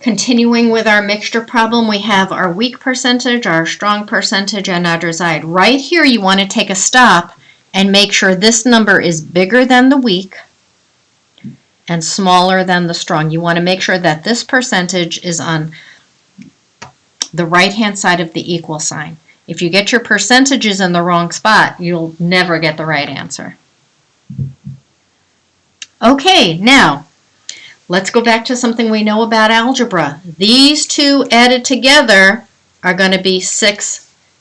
Continuing with our mixture problem, we have our weak percentage, our strong percentage, and our desired. Right here, you want to take a stop and make sure this number is bigger than the weak and smaller than the strong. You want to make sure that this percentage is on the right-hand side of the equal sign. If you get your percentages in the wrong spot, you'll never get the right answer. Okay, now, let's go back to something we know about algebra. These two added together are going to be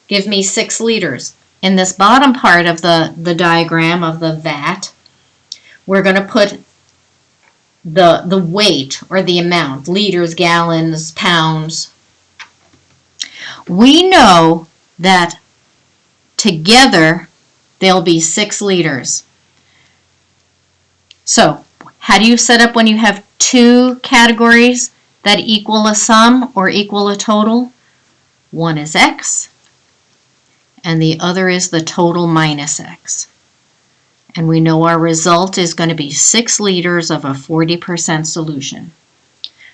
give me 6 liters. In this bottom part of the diagram of the vat, we're going to put the weight or the amount, liters, gallons, pounds. We know that together they'll be 6 liters. So, how do you set up when you have two categories that equal a sum or equal a total? One is x, and the other is the total minus x. And we know our result is going to be 6 liters of a 40% solution.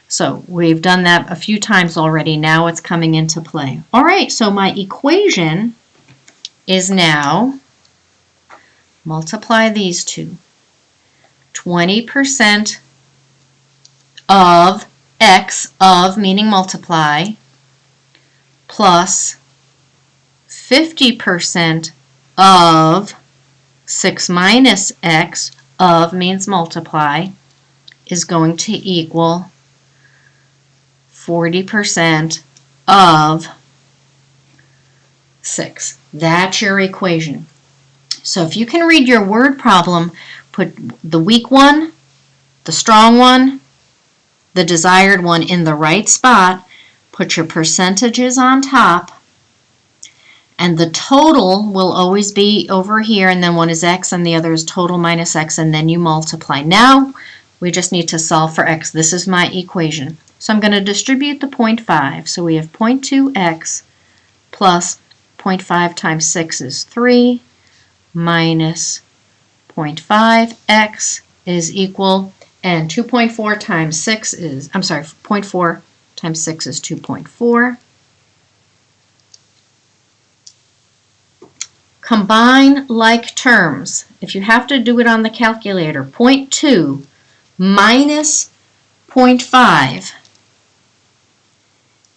So we've done that a few times already. Now it's coming into play. All right, so my equation is now, multiply these two. 20% of x, of meaning multiply, plus 50% of 6 minus x, of means multiply, is going to equal 40% of 6. That's your equation. So if you can read your word problem, put the weak one, the strong one, the desired one in the right spot, put your percentages on top, and the total will always be over here, and then one is x and the other is total minus x, and then you multiply. Now we just need to solve for x. This is my equation. So I'm going to distribute the 0.5. So we have 0.2x plus 0.5 times 6 is 3 minus 0.5x is equal, and 2.4 times 6 is, 0.4 times 6 is 2.4. Combine like terms. If you have to do it on the calculator, 0.2 minus 0.5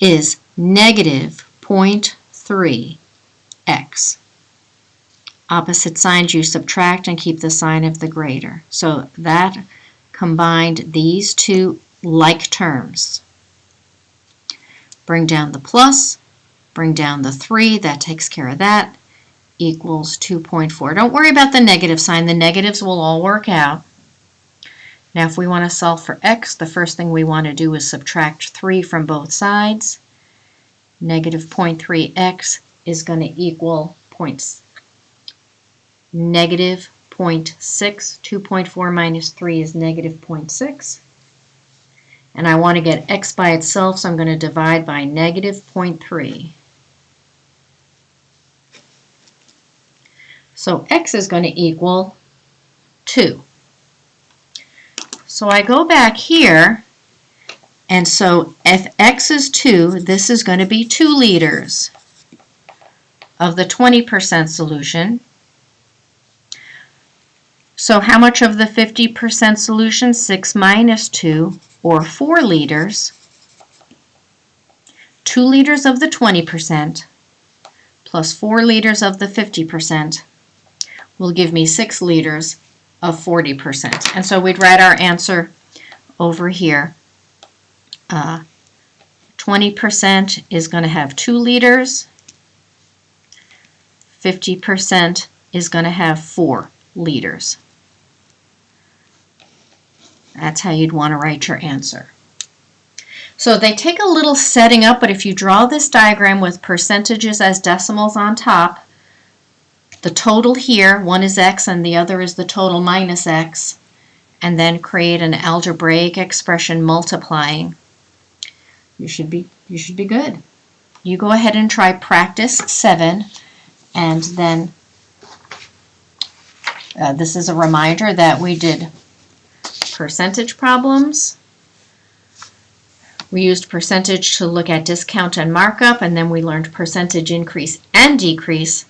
is negative 0.3x. Opposite signs you subtract and keep the sign of the greater. So that combined these two like terms. Bring down the plus, bring down the 3, that takes care of that, equals 2.4. Don't worry about the negative sign. The negatives will all work out. Now if we want to solve for x, the first thing we want to do is subtract 3 from both sides. Negative 0.3x is going to equal negative 0.6. 2.4 minus 3 is negative 0.6. And I want to get x by itself, so I'm going to divide by negative 0.3. So x is going to equal 2. So I go back here, and so if x is 2, this is going to be 2 liters of the 20% solution. So how much of the 50% solution? 6 minus 2, or 4 liters. 2 liters of the 20% plus 4 liters of the 50% will give me 6 liters of 40%. And so we'd write our answer over here. 20% is going to have 2 liters. 50% is going to have 4 liters. That's how you'd want to write your answer. So they take a little setting up, but if you draw this diagram with percentages as decimals on top, the total here, one is x and the other is the total minus x, and then create an algebraic expression multiplying, you should be good. You go ahead and try practice 7, and then this is a reminder that we did percentage problems, We used percentage to look at discount and markup, and then we learned percentage increase and decrease,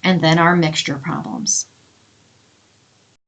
and then our mixture problems.